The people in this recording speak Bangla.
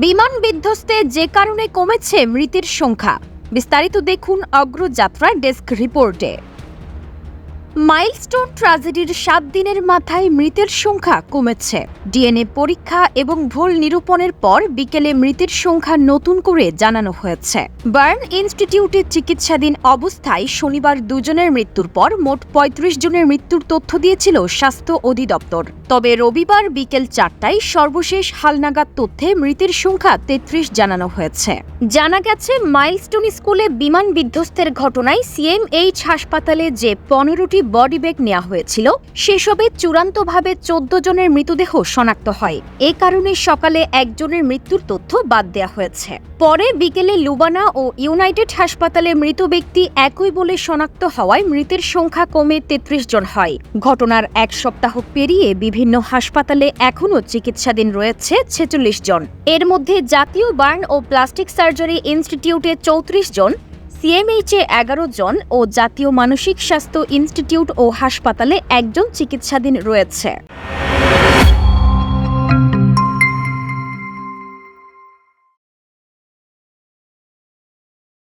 বিমান বিধ্বস্তে যে কারণে কমেছে মৃতের সংখ্যা, বিস্তারিত দেখুন অগ্রযাত্রা ডেস্ক রিপোর্টে। মাইলস্টোন ট্র্যাজেডির 7 দিনের মাথায় মৃতের সংখ্যা কমেছে। ডিএনএ পরীক্ষা এবং ভুল নিরূপণের পর বিকেলে মৃতের সংখ্যা নতুন করে জানানো হয়েছে। বার্ন ইনস্টিটিউটে চিকিৎসাধীন অবস্থায় শনিবার দুজনের মৃত্যুর পর মোট 35 জনের মৃত্যুর তথ্য দিয়েছিল স্বাস্থ্য অধিদপ্তর। তবে রবিবার বিকেল 4টায় সর্বশেষ হালনাগাদ তথ্যে মৃতের সংখ্যা 33 জানানো হয়েছে। জানা গেছে, মাইলস্টোন স্কুলে বিমান বিধ্বস্তের ঘটনায় সিএমএইচ হাসপাতালে যে 15টি বডি ব্যাগ নেওয়া হয়েছিল, সেসবে চূড়ান্তভাবে 14 জনের মৃতদেহ শনাক্ত হয়। এ কারণে সকালে একজনের মৃত্যুর তথ্য বাদ দেওয়া হয়েছে। পরে বিকেলে লুবানা ও ইউনাইটেড হাসপাতালে মৃত ব্যক্তি একই বলে শনাক্ত হওয়ায় মৃতের সংখ্যা কমে 33 জন হয়। ঘটনার এক সপ্তাহ পেরিয়ে বিভিন্ন হাসপাতালে এখনও চিকিৎসাধীন রয়েছে 46 জন। এর মধ্যে জাতীয় বার্ন ও প্লাস্টিক সার্জারি ইনস্টিটিউটে 34 জন, সিএমএইচে 11 জন ও জাতীয় মানসিক স্বাস্থ্য ইনস্টিটিউট ও হাসপাতালে 1 জন চিকিৎসাধীন রয়েছে।